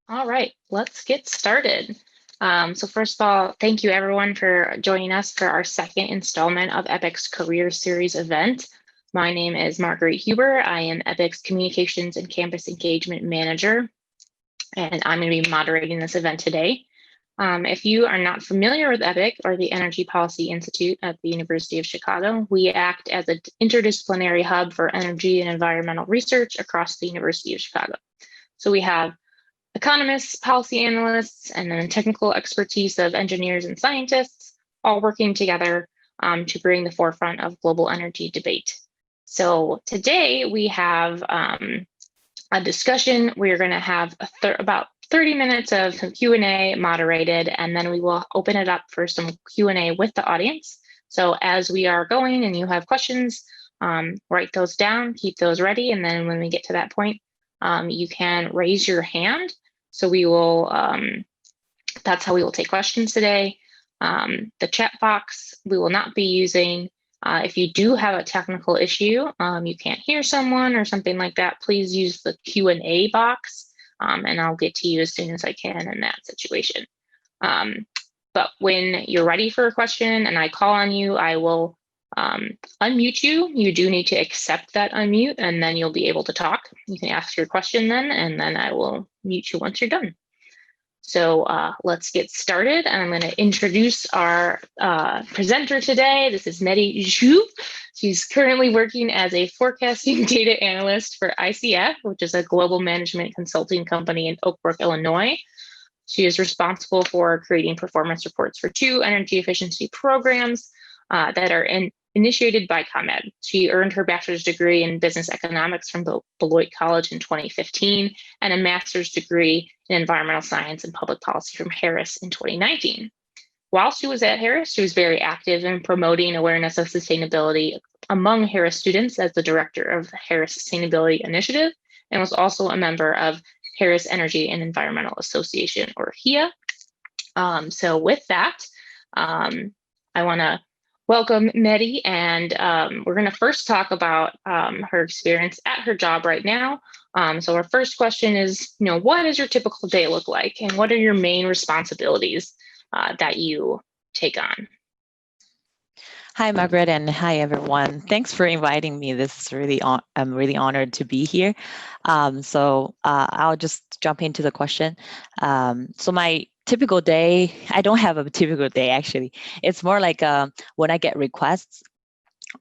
All right, let's get started. So first of all, thank you everyone for joining us for our second installment of EPIC's Career Series event. My name is Marguerite Huber. I am EPIC's Communications and Campus Engagement Manager, and I'm going to be moderating this event today. If you are not familiar with EPIC or the Energy Policy Institute at the University of Chicago, we act as an interdisciplinary hub for energy and environmental research across the University of Chicago. So we have economists, policy analysts, and then technical expertise of engineers and scientists, all working together to bring the forefront of global energy debate. So today we have a discussion. We're going to have about 30 minutes of some Q&A moderated, and then we will open it up for some Q&A with the audience. So as we are going and you have questions, write those down, keep those ready, and then when we get to that point, you can raise your hand. So we will, that's how we will take questions today. The chat box we will not be using. If you do have a technical issue, you can't hear someone or something like that, please use the Q&A box and I'll get to you as soon as I can in that situation. But when you're ready for a question and I call on you, I will unmute you. You do need to accept that unmute and then you'll be able to talk. You can ask your question then, and then I will mute you once you're done. So let's get started. I'm going to introduce our presenter today. This is Medy. She's currently working as a forecasting data analyst for ICF, which is a global management consulting company in Oak Brook, Illinois. She is responsible for creating performance reports for 2 energy efficiency programs that are initiated by ComEd. She earned her bachelor's degree in business economics from Beloit College in 2015 and a master's degree in environmental science and public policy from Harris in 2019. While she was at Harris, she was very active in promoting awareness of sustainability among Harris students as the director of the Harris Sustainability Initiative, and was also a member of Harris Energy and Environmental Association, or HEEA. So with that, I want to welcome Medy, and we're going to first talk about her experience at her job right now. So our first question is, what does your typical day look like, and what are your main responsibilities that you take on? Hi, Margaret, and hi, everyone. Thanks for inviting me. This is really I'm really honored to be here. So I'll just jump into the question. So my typical day, I don't have a typical day, actually. It's more like when I get requests,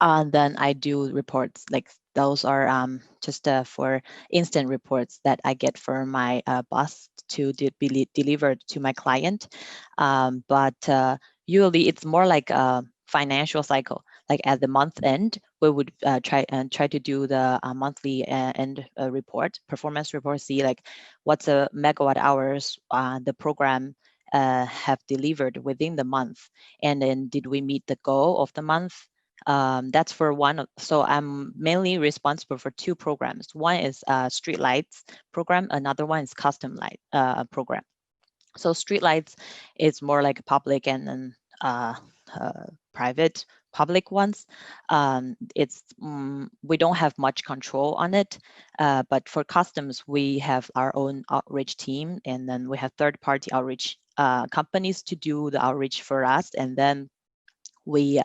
then I do reports. Like those are just for instant reports that I get from my boss to be delivered to my client. But usually it's more like a financial cycle. Like at the month end, we would try to do the monthly end report, performance report, see like what's the megawatt hours the program have delivered within the month, and then did we meet the goal of the month. That's for one. So I'm mainly responsible for 2 programs. One is street lights program. Another one is custom light program. So street lights is more like public and then private. Public ones, it's we don't have much control on it, but for customs we have our own outreach team, and then we have third-party outreach companies to do the outreach for us, and then we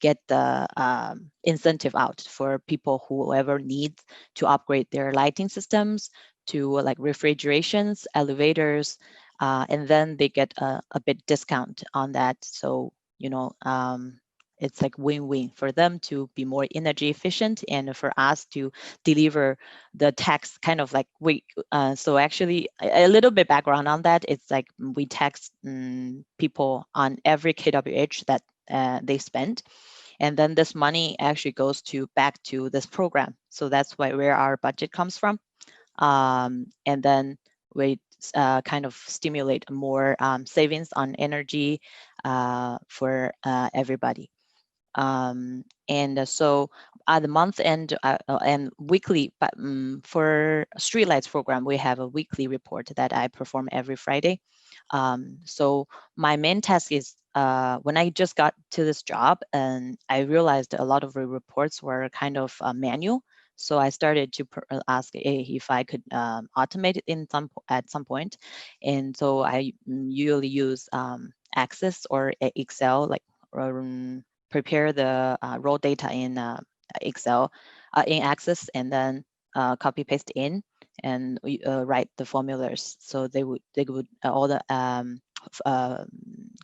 get the incentive out for people whoever needs to upgrade their lighting systems to like refrigerations, elevators, and then they get a bit discount on that. So, it's like win-win for them to be more energy efficient and for us to deliver the tax kind of like so actually a little bit background on that. It's like we tax people on every kWh that they spend, and then this money actually goes back to this program. So that's where our budget comes from, and then we kind of stimulate more savings on energy for everybody. And so at the month end and weekly, but for Streetlights program, we have a weekly report that I perform every Friday. So my main task is when I just got to this job, and I realized a lot of the reports were kind of manual. So I started to ask if I could automate it at some point. And so I usually use Access or Excel, like prepare the raw data in Excel, in Access, and then copy paste in and write the formulas. So they would all the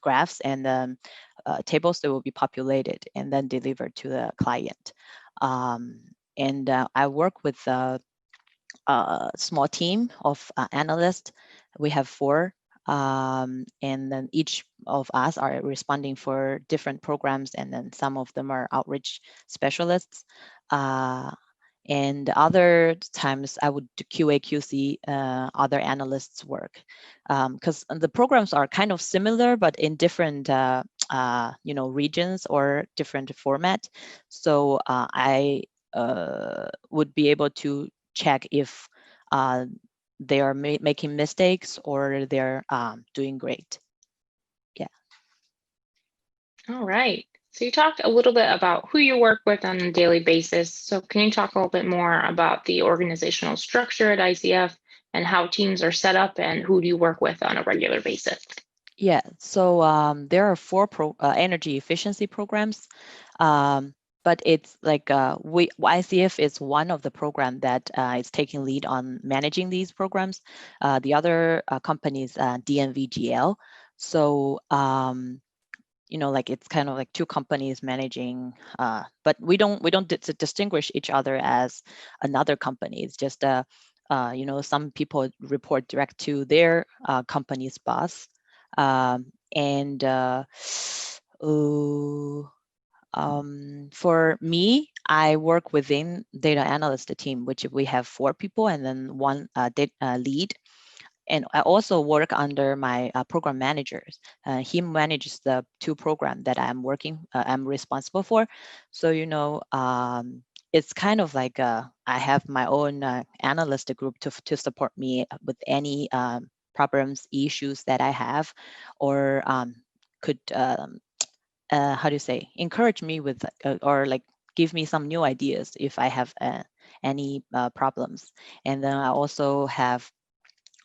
graphs and tables that will be populated and then delivered to the client. And I work with a small team of analysts. We have 4, and then each of us are responding for different programs, and then some of them are outreach specialists. And other times I would do QA, QC, other analysts' work, because the programs are kind of similar, but in different regions or different format. So I would be able to check if they are making mistakes or they're doing great. Yeah. All right. So you talked a little bit about who you work with on a daily basis. So can you talk a little bit more about the organizational structure at ICF and how teams are set up and who do you work with on a regular basis? Yeah, so there are 4 energy efficiency programs, but it's like ICF is one of the program that is taking lead on managing these programs. The other company is DNVGL. So like it's kind of like 2 companies managing, but we don't distinguish each other as another company. It's just some people report direct to their company's boss. And for me, I work within data analyst team, which we have 4 people and then 1 lead. And I also work under my program managers. He manages the 2 programs that I'm responsible for. So, it's kind of like I have my own analyst group to support me with any problems, issues that I have, or could, how do you say, encourage me with, or like give me some new ideas if I have any problems. And then I also have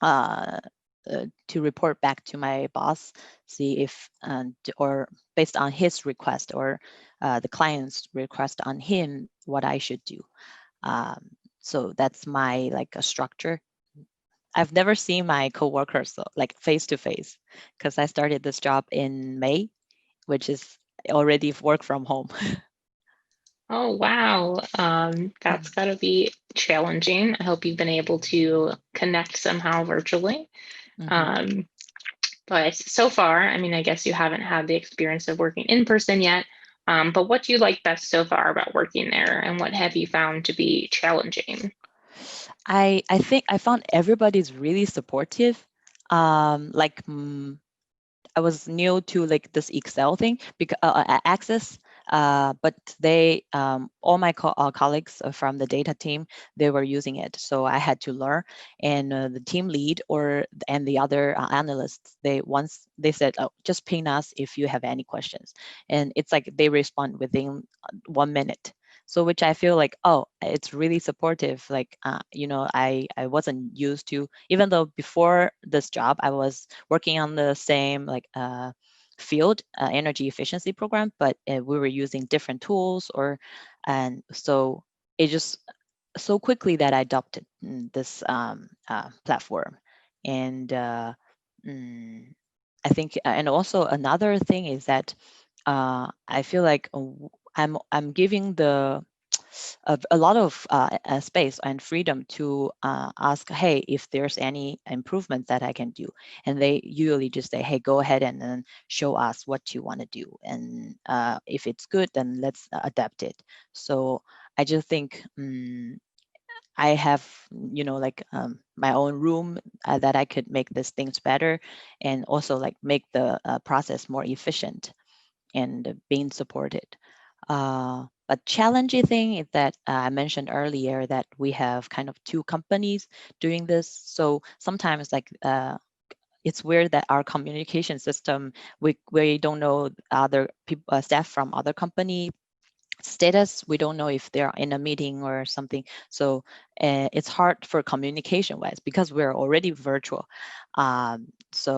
to report back to my boss, see if, or based on his request or the client's request on him, what I should do. So that's my like a structure. I've never seen my coworkers so, like face to face, because I started this job in May, which is already work from home. Oh, wow. That's got to be challenging. I hope you've been able to connect somehow virtually. Mhm. But so far, I mean, I guess you haven't had the experience of working in person yet. But what do you like best so far about working there, and what have you found to be challenging? I think I found everybody's really supportive. Like I was new to like this Excel thing because Access, but they all my colleagues from the data team, they were using it, so I had to learn. And the team lead and the other analysts, they said, oh, just ping us if you have any questions, and it's like they respond within 1 minute. So which I feel like, oh, it's really supportive. Like I wasn't used to, even though before this job I was working on the same like field, energy efficiency program, but we were using different tools, and so it just so quickly that I adopted this platform. And I think, and also another thing is that I feel like I'm giving a lot of space and freedom to ask, hey, if there's any improvements that I can do. And they usually just say, hey, go ahead and then show us what you want to do. And if it's good, then let's adapt it. So I just think I have, like my own room that I could make these things better, and also like make the process more efficient and being supported. But challenging thing is that I mentioned earlier that we have kind of 2 companies doing this. So sometimes like it's weird that our communication system, we don't know other people, staff from other company. status. We don't know if they're in a meeting or something. So it's hard for communication wise because we're already virtual. That's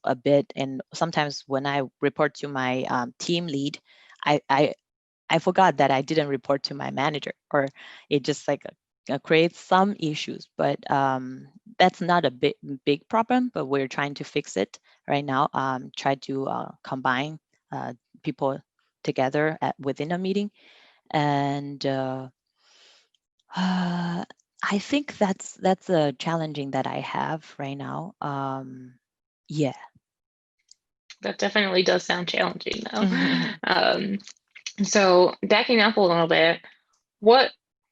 a bit. And sometimes when I report to my team lead, I, I I forgot that I didn't report to my manager, or it just like creates some issues. But that's not a big problem. But we're trying to fix it right now. Try to combine people together within a meeting, and I think that's a challenging that I have right now. Yeah. That definitely does sound challenging, though. So backing up a little bit, what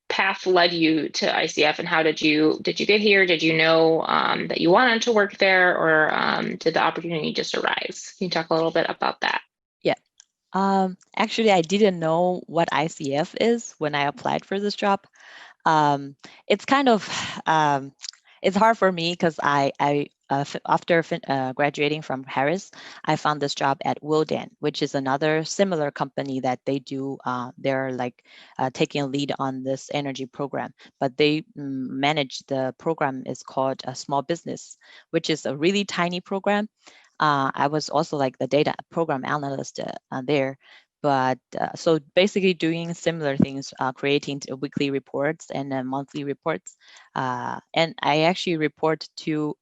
path led you to ICF, and how did you get here? Did you know that you wanted to work there, or did the opportunity just arise? Can you talk a little bit about that? Yeah. Actually, I didn't know what ICF is when I applied for this job. It's kind of it's hard for me because after graduating from Harris, I found this job at Willdan, which is another similar company that they do. They're like taking a lead on this energy program, but they manage the program is called a small business, which is a really tiny program. I was also like the data program analyst there. But so basically doing similar things, creating weekly reports and monthly reports. And I actually report to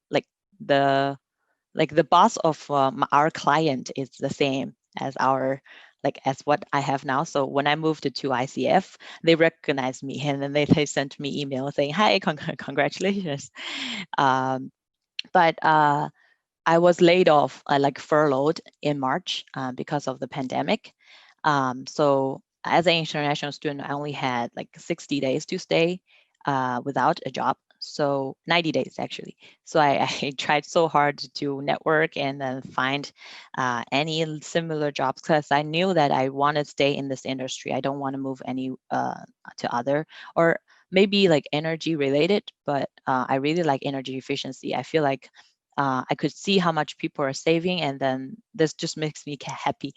the the boss of our client is the same as as what I have now. So when I moved to ICF, they recognized me, and then they sent me email saying, "Hi, congratulations." But I was laid off, like furloughed in March because of the pandemic. So as an international student, I only had like 60 days to stay without a job. So 90 days actually. So I tried so hard to network and then find any similar jobs because I knew that I want to stay in this industry. I don't want to move any to other, or maybe like energy related, but I really like energy efficiency. I feel like I could see how much people are saving, and then this just makes me happy.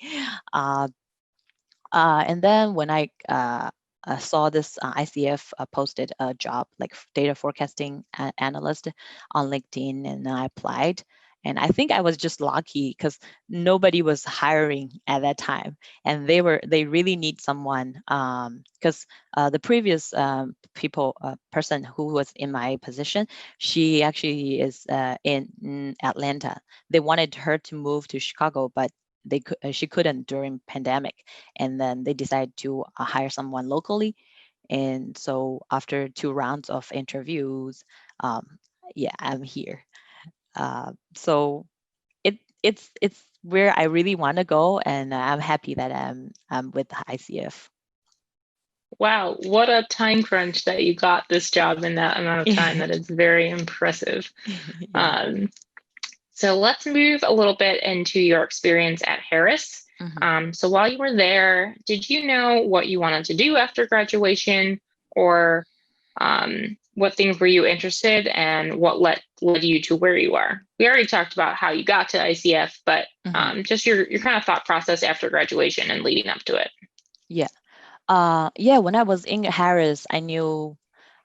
And then when I saw this ICF posted a job like data forecasting analyst on LinkedIn, and I applied. And I think I was just lucky because nobody was hiring at that time, and they really need someone because the previous person who was in my position, she actually is in Atlanta. They wanted her to move to Chicago, but she couldn't during pandemic, and then they decided to hire someone locally. And so after 2 rounds of interviews, yeah, I'm here. So it's where I really want to go, and I'm happy that I'm with ICF. Wow, what a time crunch that you got this job in that amount of time. That is very impressive. Yeah. So let's move a little bit into your experience at Harris. So while you were there, did you know what you wanted to do after graduation, or what things were you interested, and what led you to where you are? We already talked about how you got to ICF, but just your kind of thought process after graduation and leading up to it. Yeah. Yeah, when I was in Harris, I knew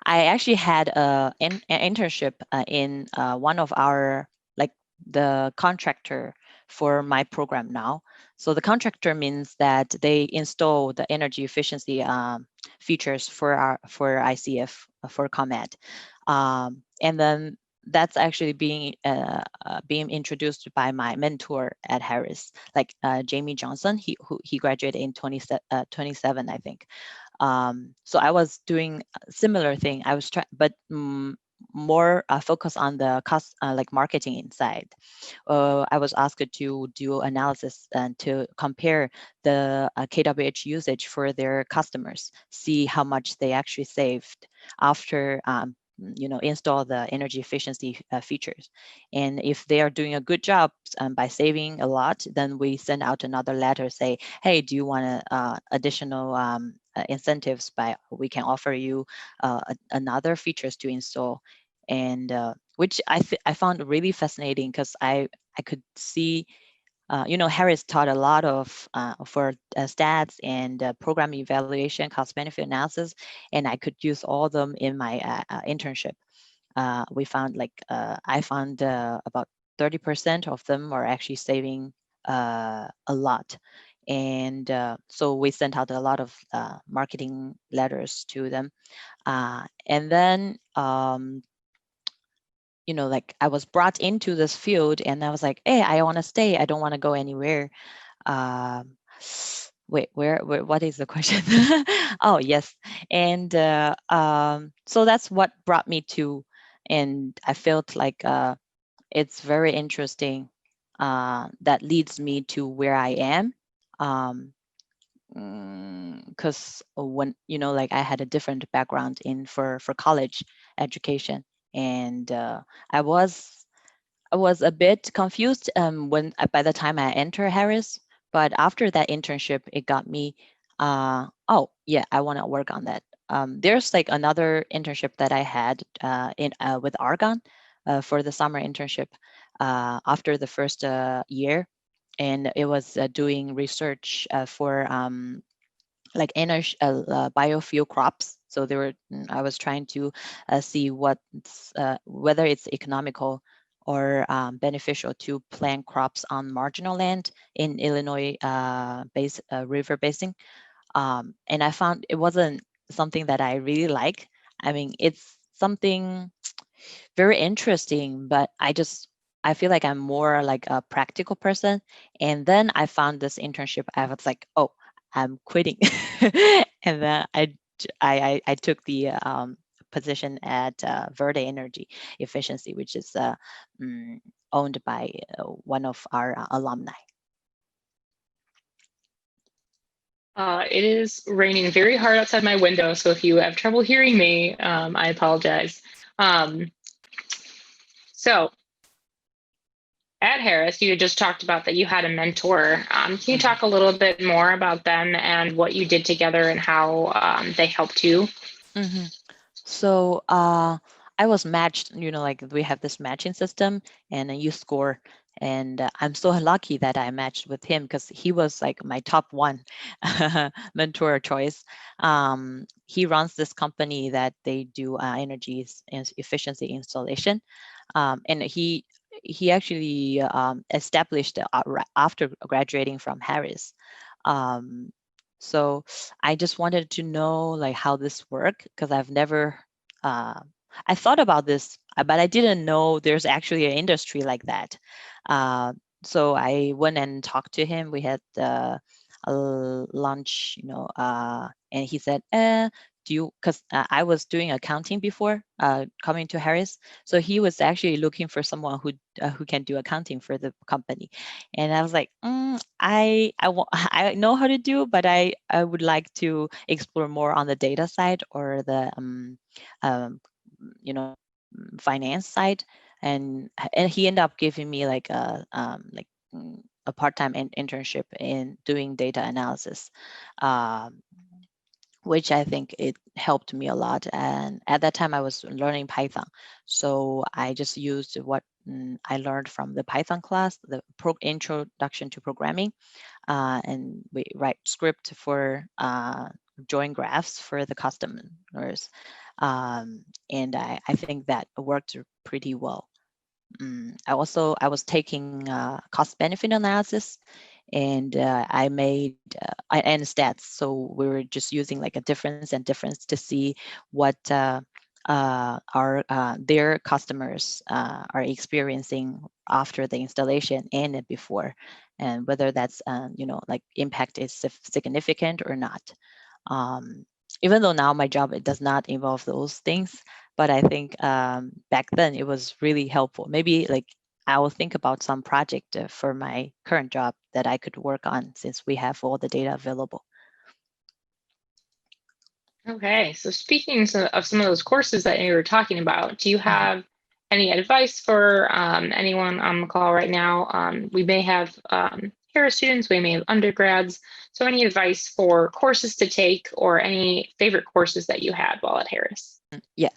I actually had an internship in one of our, like the contractor for my program now. So the contractor means that they install the energy efficiency features for ICF for ComEd. And then that's actually being introduced by my mentor at Harris, like Jamie Johnson. He graduated in 27, I think. So I was doing a similar thing. I was trying, but more focus on the cost, like marketing side. I was asked to do analysis and to compare the kWh usage for their customers, see how much they actually saved after install the energy efficiency features. And if they are doing a good job by saving a lot, then we send out another letter, say, hey, do you want additional incentives we can offer you another features to install, and which I found really fascinating because I could see Harris taught a lot of for stats and program evaluation, cost benefit analysis, and I could use all of them in my internship. We found I found about 30% of them are actually saving a lot. And so we sent out a lot of marketing letters to them. And then, I was brought into this field and I was like, hey, I want to stay. I don't want to go anywhere. Um, wait, what is the question? Oh, yes. And so that's what brought me to, and I felt like it's very interesting that leads me to where I am. Because when I had a different background for college education, and I was a bit confused when by the time I entered Harris, but after that internship, it got me. Oh yeah, I want to work on that. There's like another internship that I had in with Argonne for the summer internship after the first year, and it was doing research for like energy biofuel crops. So I was trying to see whether it's economical or beneficial to plant crops on marginal land in Illinois river basin. And I found it wasn't something that I really like. I mean, it's something very interesting, but I feel like I'm more like a practical person. And then I found this internship. I was like, oh, I'm quitting. And then I took the position at Verde Energy Efficiency, which is owned by one of our alumni. It is raining very hard outside my window, so if you have trouble hearing me, I apologize. So at Harris, you just talked about that you had a mentor. Can you talk a little bit more about them and what you did together and how they helped you? Mm-hmm. So I was matched, like we have this matching system and you score. And I'm so lucky that I matched with him because he was like my top one mentor choice. He runs this company that they do energy efficiency installation. And he actually established after graduating from Harris. Um, so I just wanted to know like how this worked because I've never, I thought about this, but I didn't know there's actually an industry like that. So I went and talked to him. We had a lunch, and he said, do you, because I was doing accounting before coming to Harris. So he was actually looking for someone who can do accounting for the company. And I was like, I know how to do, but I would like to explore more on the data side or the finance side. And he ended up giving me like a part-time internship in doing data analysis, which I think it helped me a lot. And at that time I was learning Python. So I just used what I learned from the Python class, the introduction to programming, and we write script for join graphs for the customers. And I think that worked pretty well. I was taking cost benefit analysis, and I made and stats. So we were just using like a difference to see what their customers are experiencing after the installation and before, and whether that's like impact is significant or not. Even though now my job, it does not involve those things, but I think back then it was really helpful. Maybe like I will think about some project for my current job that I could work on since we have all the data available. Okay, so speaking of some of those courses that you were talking about, do you have any advice for anyone on the call right now? We may have Harris students, we may have undergrads. So any advice for courses to take or any favorite courses that you had while at Harris? Yeah.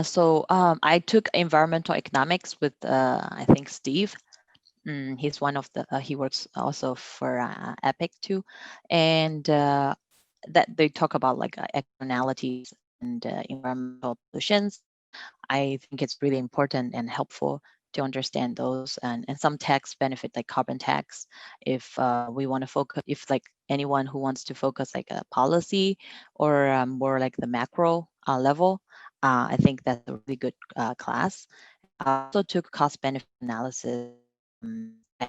So I took environmental economics with, I think, Steve. He's one of the, he works also for Epic too. And that they talk about like externalities and environmental pollutions. I think it's really important and helpful to understand those, and some tax benefit like carbon tax. If we want to focus, if like anyone who wants to focus like a policy or more like the macro level, I think that's a really good class. I also took cost benefit analysis.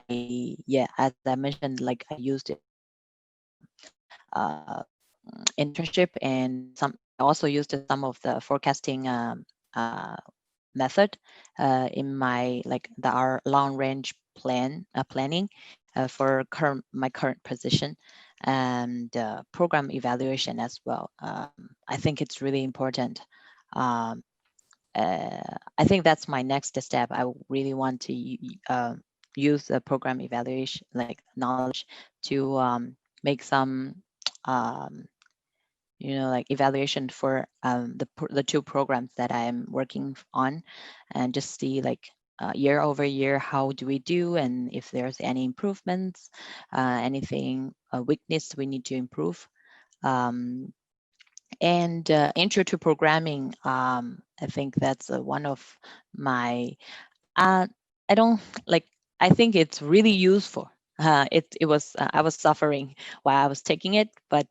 Yeah, as I mentioned, like I used it uh, internship, and some I also used some of the forecasting uh, method in my like our long range planning for my current position, and program evaluation as well. I think it's really important. Um, I think that's my next step. I really want to use the program evaluation like knowledge to make some um, like evaluation for the two programs that I'm working on, and just see like year over year how do we do, and if there's any improvements, anything weakness we need to improve. Um, and intro to programming, I think that's one of my uh, I don't like. I think it's really useful. It was I was suffering while I was taking it, but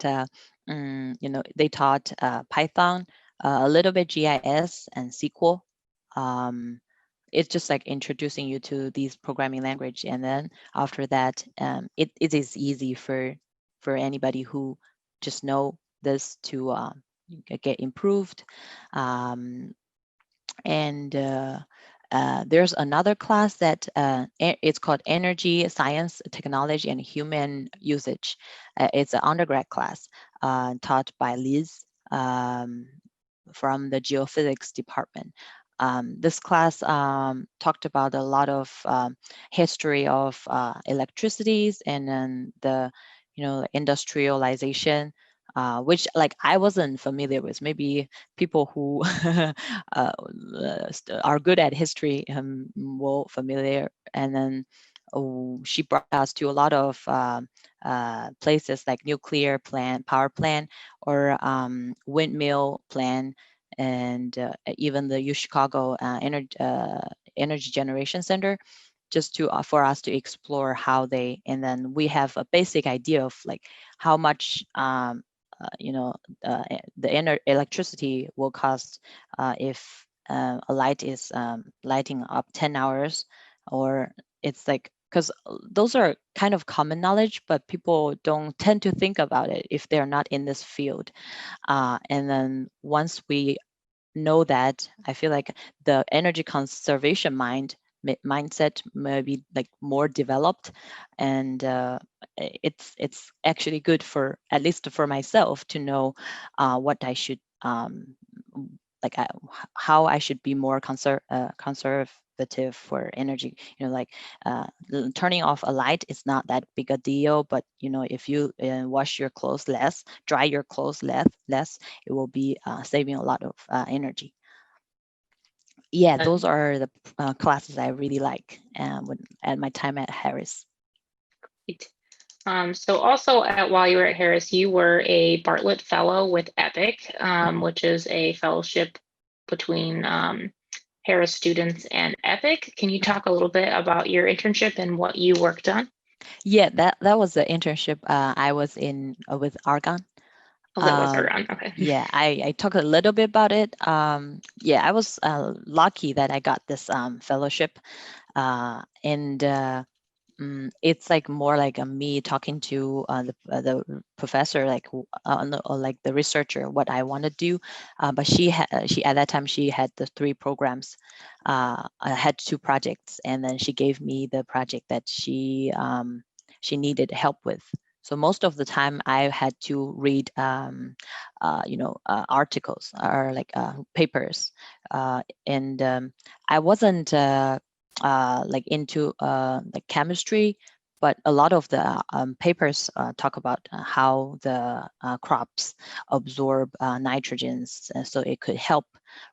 they taught Python, a little bit GIS and SQL. Um, it's just like introducing you to these programming language, and then after that, it is easy for anybody who just know this to get improved. Um, and there's another class that it's called Energy, Science, Technology, and Human Usage. It's an undergrad class taught by Liz from the geophysics department. This class talked about a lot of history of electricities, and then the industrialization, which like I wasn't familiar with. Maybe people who are good at history will familiar. And then she brought us to a lot of places like nuclear plant, power plant, or windmill plant, and even the UChicago energy generation center, just to for us to explore how they, and then we have a basic idea of like how much the electricity will cost if a light is lighting up 10 hours, or it's like, because those are kind of common knowledge, but people don't tend to think about it if they're not in this field. And then once we know that, I feel like the energy conservation mindset may be like more developed, and it's actually good for, at least for myself, to know what I should like how I should be more conservative for energy. Like turning off a light is not that big a deal, but if you wash your clothes less, dry your clothes less, it will be saving a lot of energy. Yeah, those are the classes I really like at my time at Harris. So also while you were at Harris, you were a Bartlett Fellow with Epic, which is a fellowship between Harris students and Epic. Can you talk a little bit about your internship and what you worked on? Yeah, that was the internship I was in with Argonne. Oh, that was Argonne. Okay. Yeah, I talked a little bit about it. Yeah, I was lucky that I got this fellowship, and it's like more like me talking to the professor, like or like the researcher, what I want to do. But she at that time she had the 3 programs. I had 2 projects, and then she gave me the project that she needed help with. So most of the time I had to read articles or like papers, and I wasn't like into like chemistry, but a lot of the papers talk about how the crops absorb nitrogens, so it could help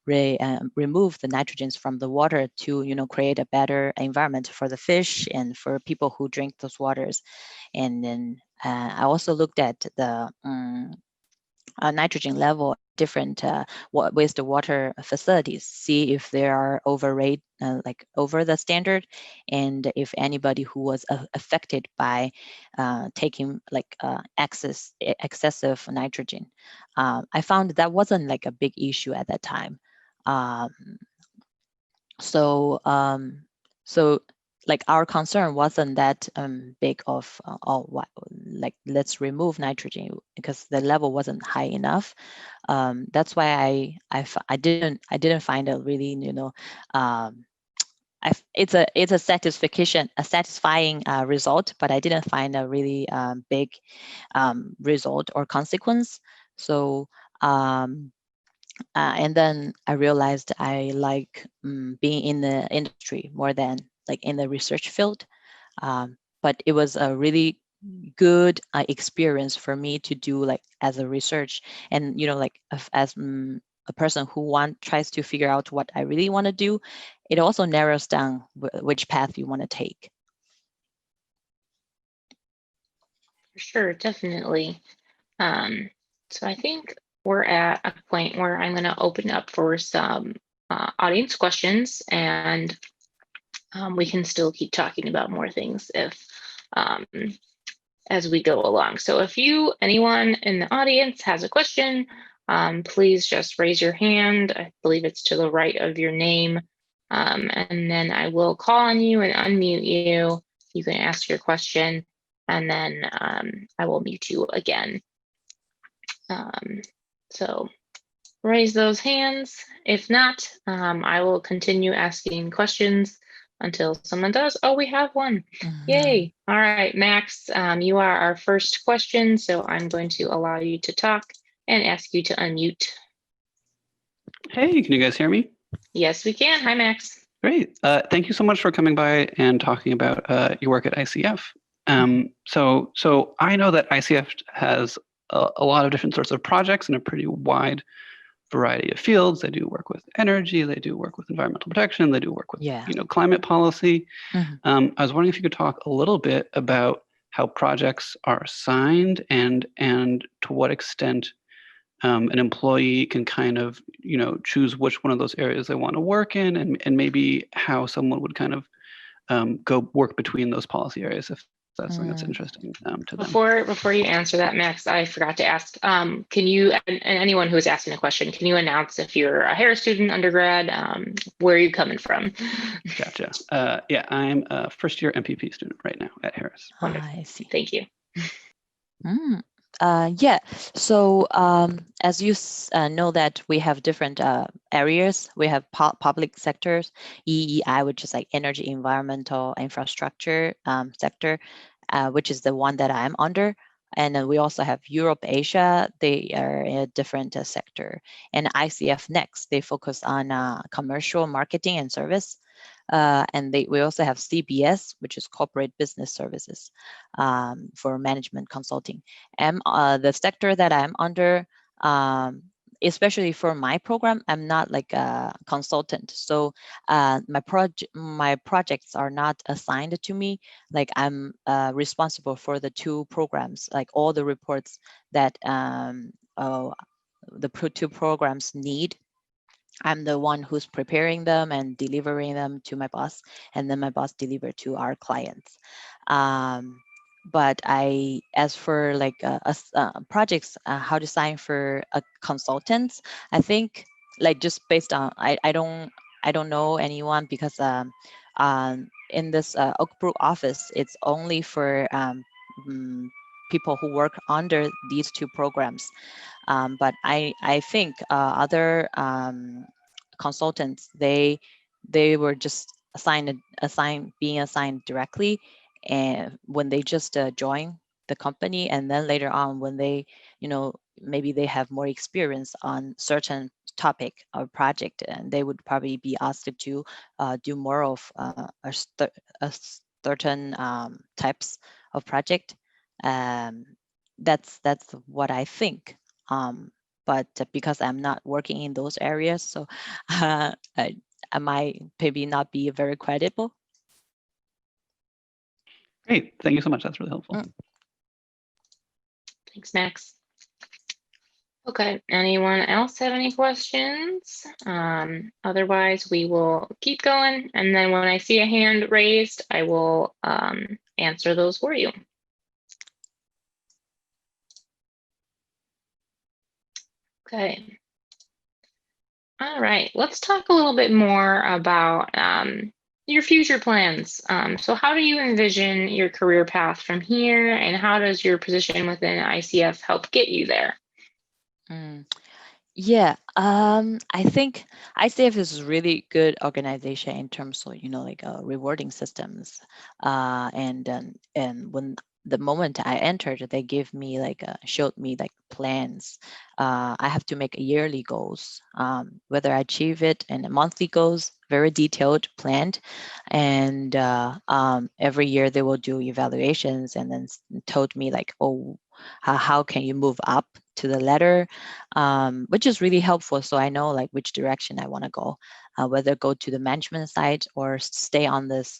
remove the nitrogens from the water to, create a better environment for the fish and for people who drink those waters. And then I also looked at the nitrogen level different wastewater facilities, see if they are over the standard, and if anybody who was affected by taking excessive nitrogen. I found that wasn't like a big issue at that time. So like our concern wasn't that big of let's remove nitrogen, because the level wasn't high enough. That's why I didn't find a really it's a satisfying result, but I didn't find a really big result or consequence. So and then I realized I like being in the industry more than like in the research field. But it was a really good experience for me to do like as a research, and as a person who tries to figure out what I really want to do, it also narrows down which path you want to take. For sure, definitely. So I think we're at a point where I'm going to open up for some audience questions, and we can still keep talking about more things if as we go along. So if anyone in the audience has a question, please just raise your hand. I believe it's to the right of your name. And then I will call on you and unmute you. You can ask your question, and then I will mute you again. So raise those hands. If not, I will continue asking questions until someone does. Oh, we have one. Yay. All right, Max, you are our first question, so I'm going to allow you to talk and ask you to unmute. Hey, can you guys hear me? Yes, we can. Hi, Max. Great. Thank you so much for coming by and talking about your work at ICF. So I know that ICF has a lot of different sorts of projects in a pretty wide variety of fields. They do work with energy, they do work with environmental protection, they do work with climate policy. I was wondering if you could talk a little bit about how projects are assigned and to what extent an employee can kind of choose which one of those areas they want to work in, and maybe how someone would kind of go work between those policy areas if that's something that's interesting to them. Before you answer that, Max, I forgot to ask, can you, and anyone who is asking a question, can you announce if you're a Harris student, undergrad, where are you coming from? Gotcha. Yeah, I'm a first year MPP student right now at Harris. Wonderful. I see. Thank you. Yeah, so as you know that we have different areas. We have public sectors, EEI, which is like energy, environmental, infrastructure sector, which is the one that I'm under. And then we also have Europe, Asia, they are in a different sector. And ICF Next, they focus on commercial marketing and service. And we also have CBS, which is corporate business services for management consulting. And the sector that I'm under, especially for my program, I'm not like a consultant. So my projects are not assigned to me. Like I'm responsible for the two programs, like all the reports that the two programs need. I'm the one who's preparing them and delivering them to my boss, and then my boss deliver to our clients. But as for like projects, how to sign for a consultant, I think like just based on, I don't know anyone, because in this Oak Brook office, it's only for people who work under these two programs. But I think other consultants, they were just being assigned directly, and when they just join the company, and then later on when they maybe they have more experience on certain topic or project, and they would probably be asked to do more of a certain types of project. That's what I think. but because I'm not working in those areas, so I might maybe not be very credible. Great. Thank you so much. That's really helpful. Thanks, Max. Okay, anyone else have any questions? Otherwise, we will keep going. And then when I see a hand raised, I will answer those for you. Okay. All right, let's talk a little bit more about your future plans. So how do you envision your career path from here, and how does your position within ICF help get you there? Yeah, I think ICF is a really good organization in terms of, like rewarding systems. And when the moment I entered, they gave me showed me plans. I have to make yearly goals, whether I achieve it, and monthly goals, very detailed, planned. And every year they will do evaluations, and then told me oh, how can you move up to the ladder, which is really helpful. So I know which direction I want to go, whether go to the management side or stay on this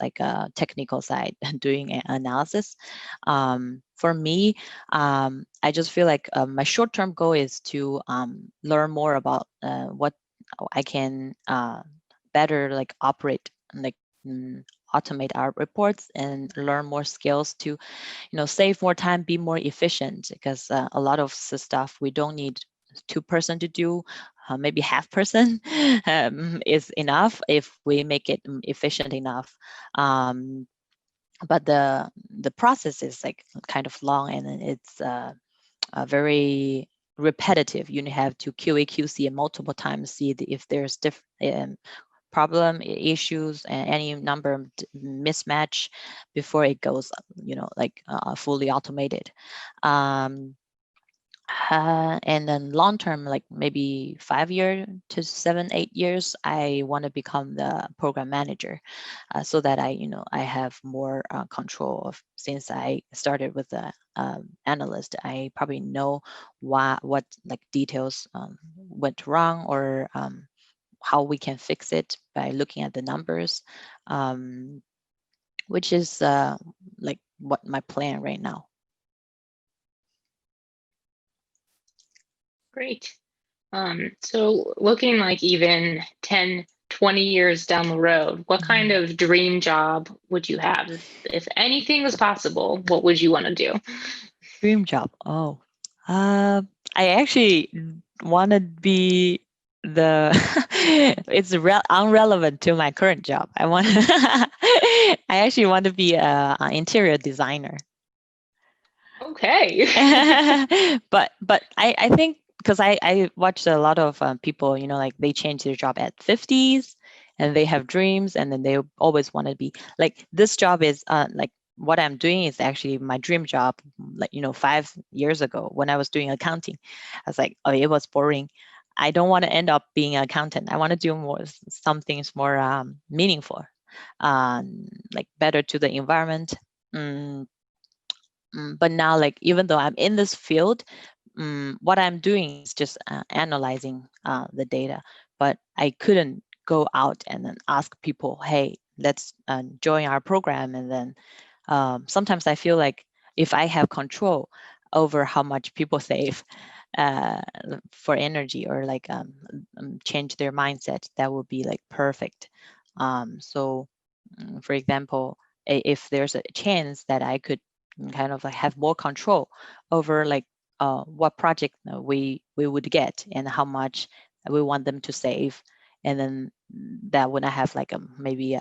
technical side doing analysis. For me, I just feel my short-term goal is to learn more about what I can better operate, automate our reports, and learn more skills to save more time, be more efficient, because a lot of stuff we don't need 2-person to do. Maybe half person is enough if we make it efficient enough. But the process is kind of long, and it's very repetitive. You have to QA QC multiple times, see if there's different problem issues and any number of mismatch before it goes fully automated. And then long term, maybe 5 years to 7-8 years, I want to become the program manager, so that I have more control of. Since I started with the analyst, I probably know what details went wrong, or how we can fix it by looking at the numbers, which is what my plan right now. Great. So looking even 10, 20 years down the road, what kind of dream job would you have? If anything was possible, what would you want to do? Dream job. Oh, I actually want to be it's unrelevant to my current job. I actually want to be an interior designer. Okay. but I think, because I watched a lot of people, they change their job at 50s, and they have dreams, and then they always want to be this job is what I'm doing is actually my dream job. 5 years ago when I was doing accounting, I was oh, it was boring. I don't want to end up being an accountant. I want to do some things more meaningful, better to the environment. But now, even though I'm in this field, what I'm doing is just analyzing the data. But I couldn't go out and then ask people, hey, let's join our program. And then sometimes I feel if I have control over how much people save for energy, or change their mindset, that would be perfect. So for example, if there's a chance that I could kind of have more control over what project we would get and how much we want them to save, and then that when I have maybe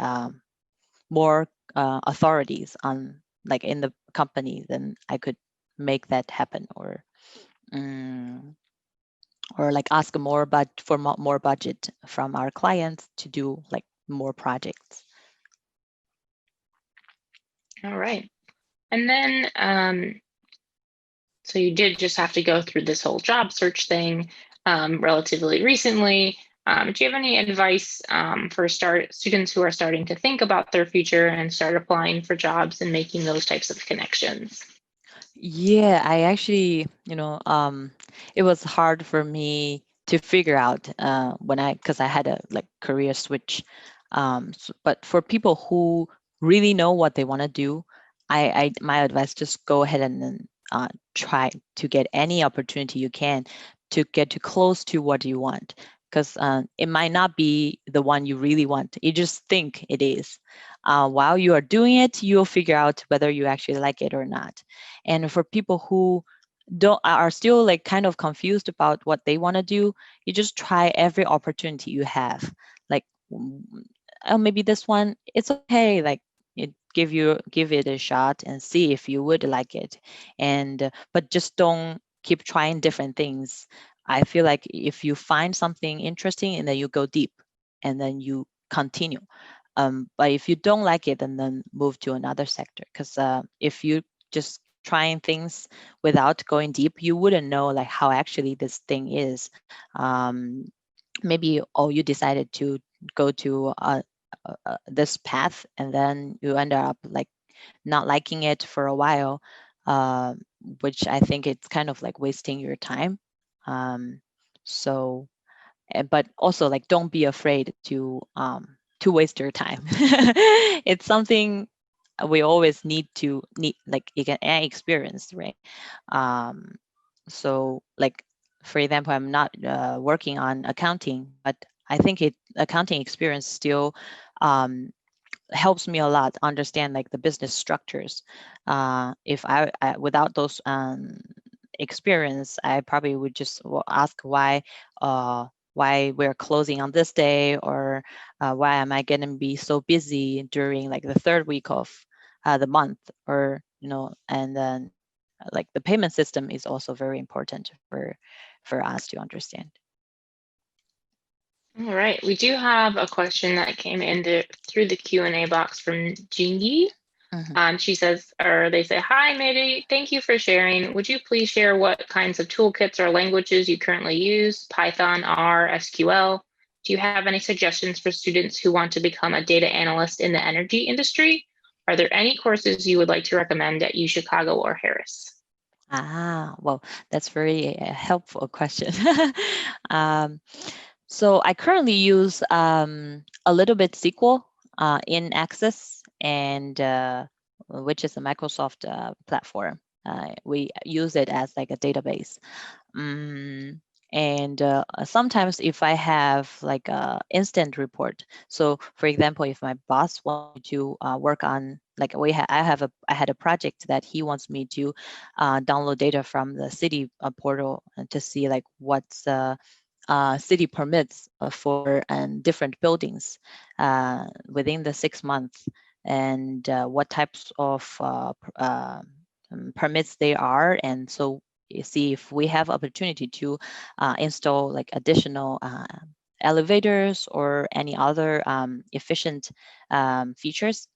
more authorities on in the company, then I could make that happen, or ask for more budget from our clients to do more projects. All right. And then, so you did just have to go through this whole job search thing relatively recently. Do you have any advice for students who are starting to think about their future and start applying for jobs and making those types of connections? Yeah, I actually, it was hard for me to figure out because I had a like career switch. But for people who really know what they want to do, my advice, just go ahead and then try to get any opportunity you can to get too close to what you want. Because it might not be the one you really want. You just think it is. While you are doing it, you'll figure out whether you actually like it or not. And for people who don't are still like kind of confused about what they want to do, you just try every opportunity you have. Like, oh, maybe this one, it's okay. Like, give it a shot and see if you would like it. And but just don't keep trying different things. I feel like if you find something interesting and then you go deep and then you continue. But if you don't like it, then move to another sector. Because if you just trying things without going deep, you wouldn't know like how actually this thing is. Um, Maybe you decided to go to this path, and then you end up like not liking it for a while, uh, which I think it's kind of like wasting your time. Um, so but also like don't be afraid to waste your time. It's something we always need like you can experience, right? um so like, for example, I'm not working on accounting, but I think accounting experience still um helps me a lot understand like the business structures. If I without those experience, I probably would just ask why we're closing on this day, or why am I going to be so busy during like the third week of the month, or and then like the payment system is also very important for us to understand. All right, we do have a question that came in through the Q&A box from Jingy. She says, or they say, "Hi, Medy, thank you for sharing. Would you please share what kinds of toolkits or languages you currently use? Python, R, SQL? Do you have any suggestions for students who want to become a data analyst in the energy industry? Are there any courses you would like to recommend at UChicago or Harris?" Well, that's very helpful question. um, so I currently use a little bit SQL in Access, and which is a Microsoft platform. We use it as like a database. And sometimes if I have like a instant report, so for example, if my boss wants me to work on like I had a project that he wants me to download data from the city portal to see like what's city permits for different buildings within the 6 months, and what types of permits they are. And so you see if we have opportunity to install like additional elevators or any other efficient features.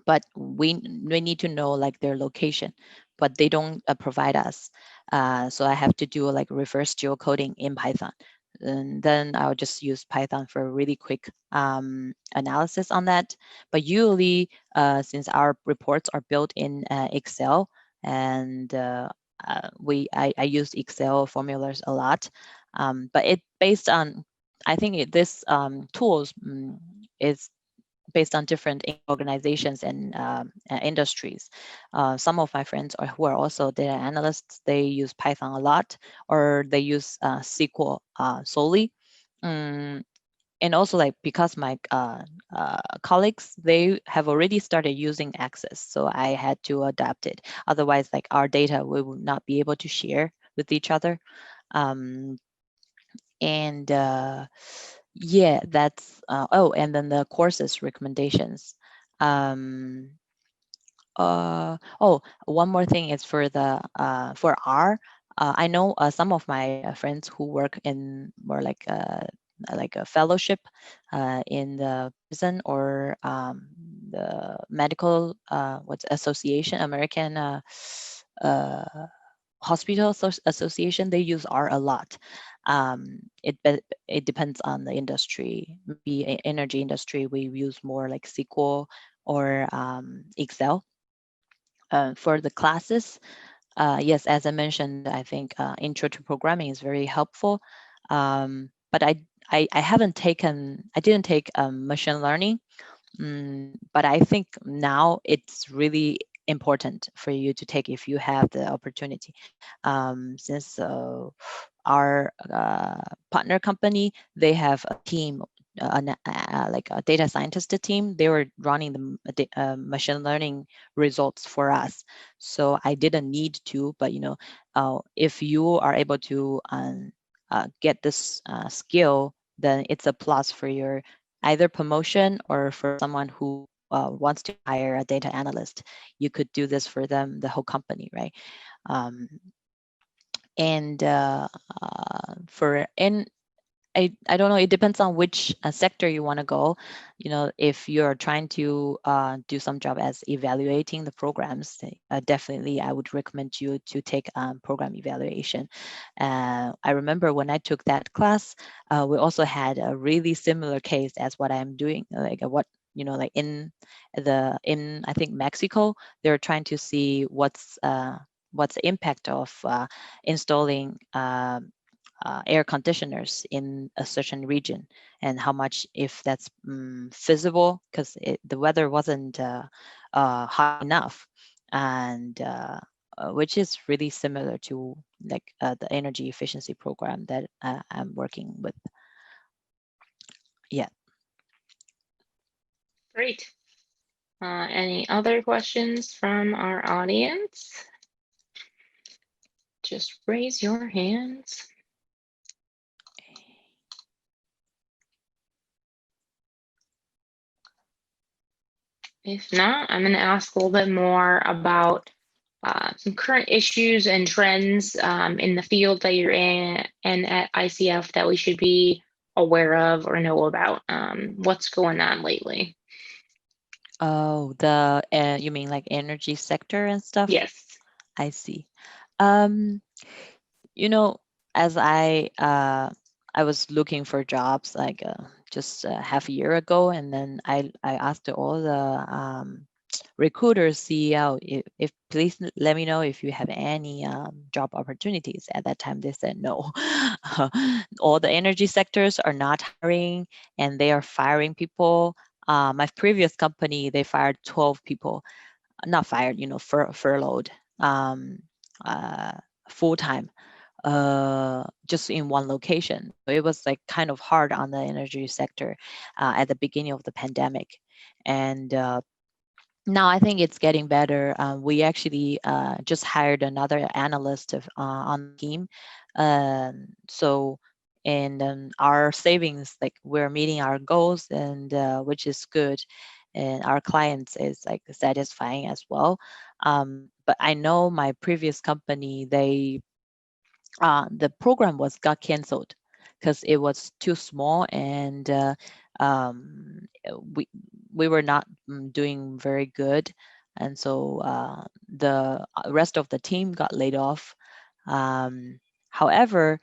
But we need to know like their location, but they don't provide us. So I have to do like reverse geocoding in Python. And then I'll just use Python for a really quick analysis on that. But usually, since our reports are built in Excel, and I use Excel formulas a lot. But it based on, I think this tools is based on different organizations and industries. Some of my friends who are also data analysts, they use Python a lot, or they use SQL solely. And also like because my colleagues, they have already started using Access, so I had to adapt it. Otherwise, like our data, we would not be able to share with each other. And yeah, that's and then the courses recommendations. One more thing is for the for R. I know some of my friends who work in more like a fellowship in the prison, or the medical what's association, American hospital association. They use R a lot. It depends on the industry. Maybe energy industry, we use more like SQL or Excel. For the classes, yes, as I mentioned, I think intro to programming is very helpful. But I didn't take machine learning. But I think now it's really important for you to take if you have the opportunity. Since our partner company, they have a team, like a data scientist team. They were running the machine learning results for us. So I didn't need to, but if you are able to get this skill, then it's a plus for your either promotion or for someone who wants to hire a data analyst. You could do this for them, the whole company, right? And I don't know, it depends on which sector you want to go. If you're trying to do some job as evaluating the programs, definitely I would recommend you to take program evaluation. I remember when I took that class, we also had a really similar case as what I'm doing, like like in I think Mexico, they're trying to see what's the impact of installing air conditioners in a certain region, and how much, if that's feasible, because the weather wasn't hot enough, and which is really similar to like the energy efficiency program that I'm working with. Yeah. Great. Any other questions from our audience? Just raise your hands. If not, I'm going to ask a little bit more about some current issues and trends in the field that you're in and at ICF that we should be aware of or know about. What's going on lately? Oh, you mean like energy sector and stuff? Yes. I see. As I was looking for jobs like just half a year ago, and then I asked all the recruiters, CEO, if please let me know if you have any job opportunities. At that time, they said no. All the energy sectors are not hiring, and they are firing people. My previous company, they fired 12 people, not fired, furloughed, full time. Just in one location. It was like kind of hard on the energy sector at the beginning of the pandemic. And now I think it's getting better. We actually just hired another analyst on the team. And our savings, like we're meeting our goals, and which is good. And our clients is like satisfying as well. But I know my previous company, the program got canceled because it was too small, and we were not doing very good, and so the rest of the team got laid off. However,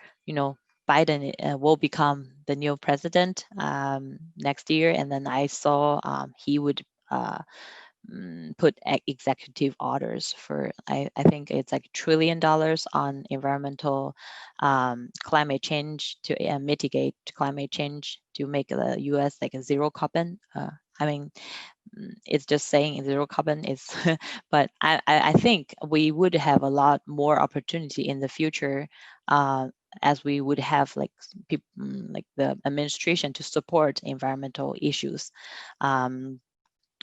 Biden will become the new president next year, and then I saw he would put executive orders for, I think it's like $1 trillion on environmental climate change to mitigate climate change, to make the US like a zero carbon. I mean, it's just saying zero carbon is, but I think we would have a lot more opportunity in the future, as we would have like people like the administration to support environmental issues.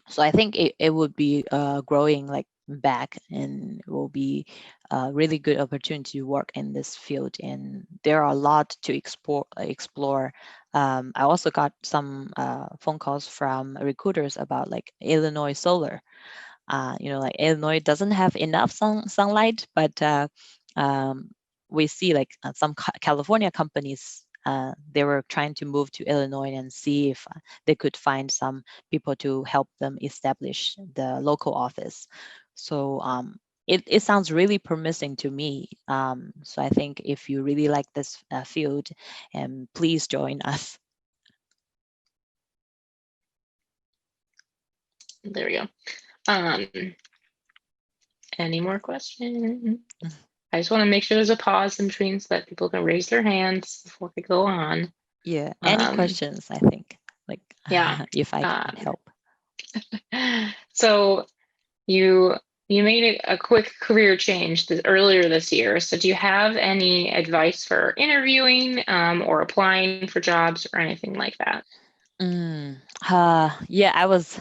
So I think it would be growing like back, and it will be a really good opportunity to work in this field. And there are a lot to explore. I also got some phone calls from recruiters about like Illinois solar. Like Illinois doesn't have enough sunlight, but we see like some California companies, they were trying to move to Illinois and see if they could find some people to help them establish the local office. So it sounds really promising to me. So I think if you really like this field, please join us. There we go. Any more questions? I just want to make sure there's a pause in between so that people can raise their hands before we go on. Yeah. Any questions, I think, like, Yeah. if I can help. So you made a quick career change earlier this year. So do you have any advice for interviewing or applying for jobs or anything like that? Yeah, I was,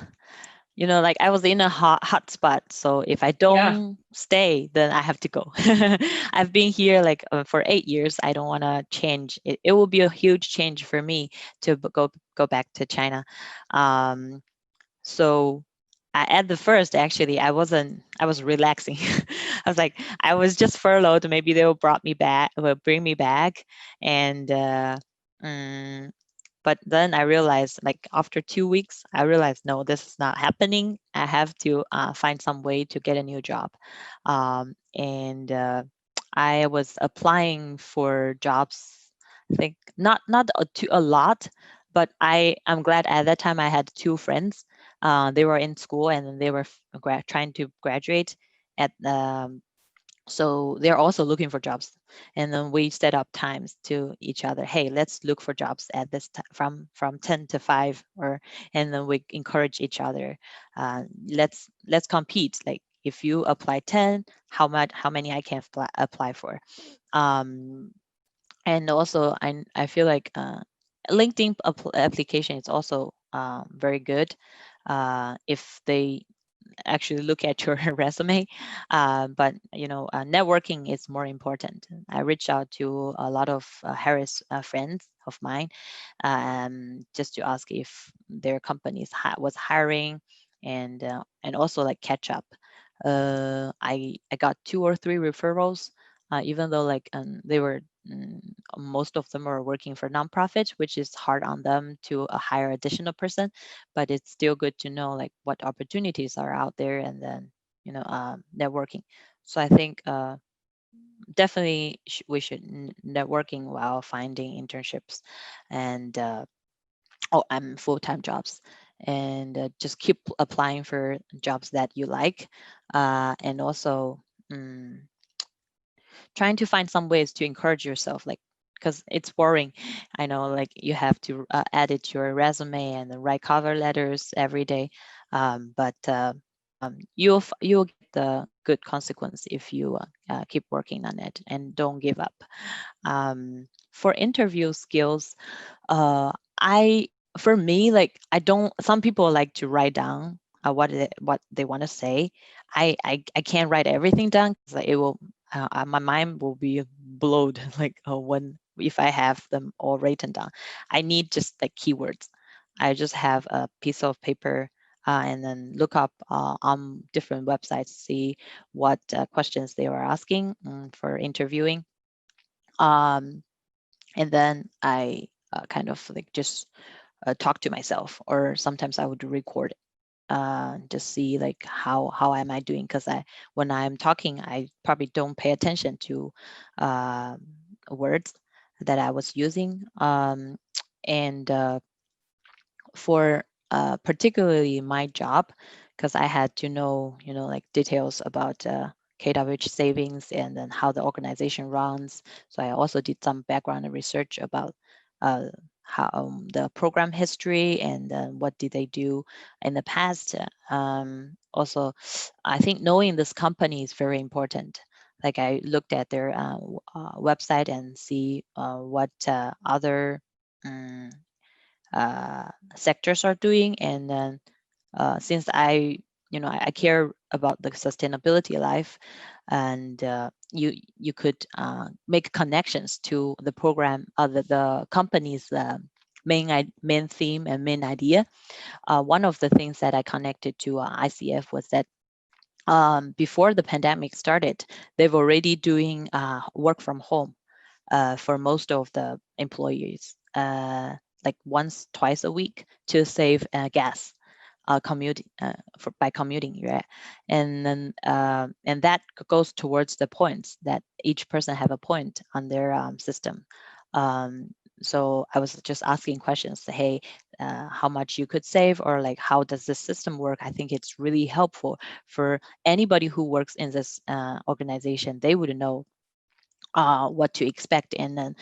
like I was in a hot spot. So if I don't stay, then I have to go. I've been here like for 8 years. I don't want to change. It will be a huge change for me to go back to China. So at the first, actually, I was relaxing. I was like, I was just furloughed. Maybe they'll bring me back. And but then I realized, like after 2 weeks, I realized, no, this is not happening. I have to find some way to get a new job. And I was applying for jobs, I think not a lot, but I'm glad at that time I had 2 friends. They were in school and they were trying to graduate at so they're also looking for jobs, and then we set up times to each other. Hey, let's look for jobs at this time from 10 to 5, and then we encourage each other. Let's compete. Like if you apply 10, how many I can apply for. And also I feel like LinkedIn application is also very good if they actually look at your resume, but networking is more important. I reached out to a lot of Harris friends of mine, just to ask if their companies was hiring, and also like catch up. I got 2 or 3 referrals, even though like they were most of them are working for nonprofits, which is hard on them to hire additional person, but it's still good to know like what opportunities are out there, and then networking. So I think definitely we should networking while finding internships and full-time jobs, and just keep applying for jobs that you like, and also trying to find some ways to encourage yourself, like, because it's boring. I know, like you have to edit your resume and then write cover letters every day, but you'll get the good consequence if you keep working on it and don't give up. For interview skills, for me, like I don't. Some people like to write down what they want to say. I can't write everything down because it will my mind will be blown like when if I have them all written down. I need just like keywords. I just have a piece of paper and then look up on different websites, see what questions they were asking for interviewing. And then I kind of like just talk to myself, or sometimes I would record just see like how am I doing, because when I'm talking I probably don't pay attention to words that I was using, and for particularly my job, because I had to know like details about KWH savings and then how the organization runs. So I also did some background research about how the program history, and then what did they do in the past. Also, I think knowing this company is very important. Like I looked at their website and see what other sectors are doing, and then since I care about the sustainability of life, and you could make connections to the program, the company's main theme and main idea. One of the things that I connected to ICF was that before the pandemic started, they've already doing work from home for most of the employees, like twice a week, to save gas by commuting, right? And then and that goes towards the points that each person have a point on their system. so I was just asking questions. Hey, how much you could save, or like, how does this system work? I think it's really helpful for anybody who works in this organization. They would know what to expect, and then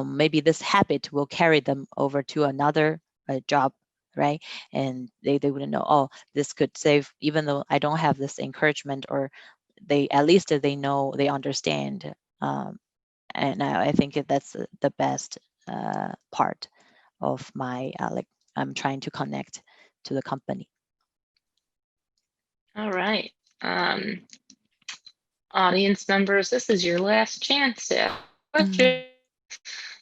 maybe this habit will carry them over to another job, right? And they wouldn't know, oh, this could save, even though I don't have this encouragement, or they, at least they know, they understand. And I think that's the best part of my like, I'm trying to connect to the company. All right. Audience members, this is your last chance to ask questions.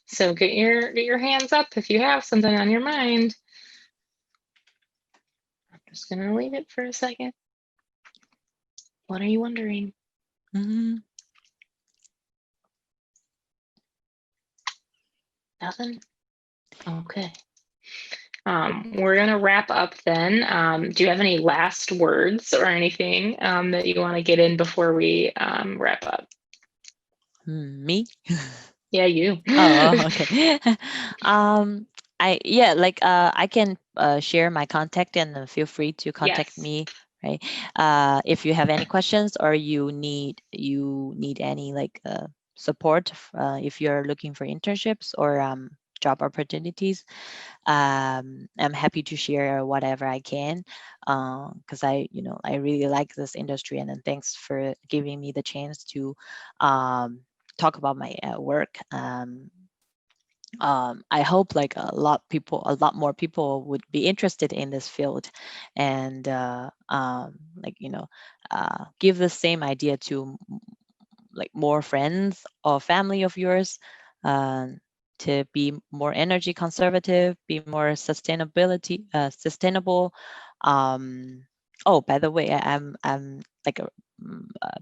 So get your hands up if you have something on your mind. I'm just gonna leave it for a second. What are you wondering? Nothing? Okay. We're gonna wrap up then. Do you have any last words or anything that you want to get in before we wrap up? Me? Yeah, you. Oh, okay. I can share my contact, and feel free to contact Yes. me, right? If you have any questions, or you need any like support, if you're looking for internships or job opportunities, I'm happy to share whatever I can, because I really like this industry, and then thanks for giving me the chance to talk about my work. I hope like a lot more people would be interested in this field, and give the same idea to like more friends or family of yours, to be more energy conservative, be more sustainable. Oh, by the way, I'm like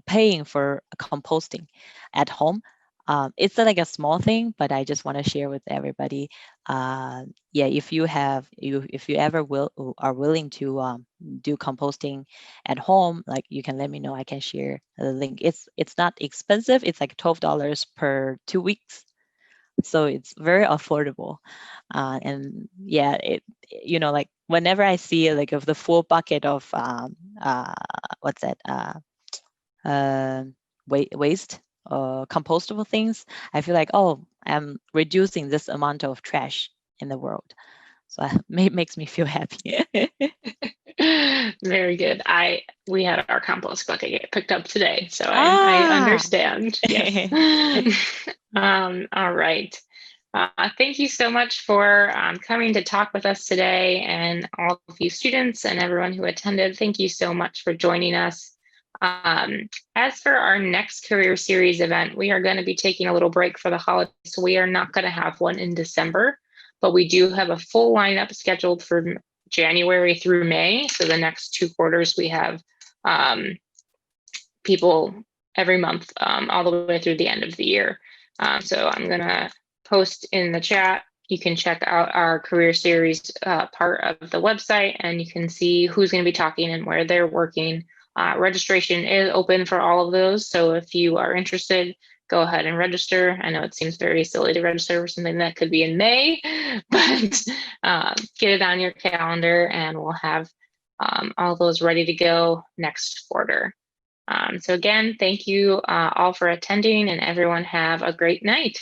paying for composting at home. It's like a small thing, but I just want to share with everybody. Yeah, if you ever are willing to do composting at home, like, you can let me know. I can share the link. It's not expensive. It's like $12 per 2 weeks, so it's very affordable. And yeah, like whenever I see like of the full bucket of what's that waste compostable things, I feel like, oh, I'm reducing this amount of trash in the world. So it makes me feel happy. Very good. We had our compost bucket get picked up today, so I understand. Yes. All right. Thank you so much for coming to talk with us today, and all of you students and everyone who attended. Thank you so much for joining us. As for our next career series event, we are going to be taking a little break for the holidays, so we are not going to have one in December, but we do have a full lineup scheduled for January through May. So the next 2 quarters, we have people every month, all the way through the end of the year. So I'm going to post in the chat. You can check out our career series part of the website, and you can see who's going to be talking and where they're working. Registration is open for all of those. So if you are interested, go ahead and register. I know it seems very silly to register for something that could be in May, but get it on your calendar, and we'll have all those ready to go next quarter. So again, thank you all for attending, and everyone have a great night.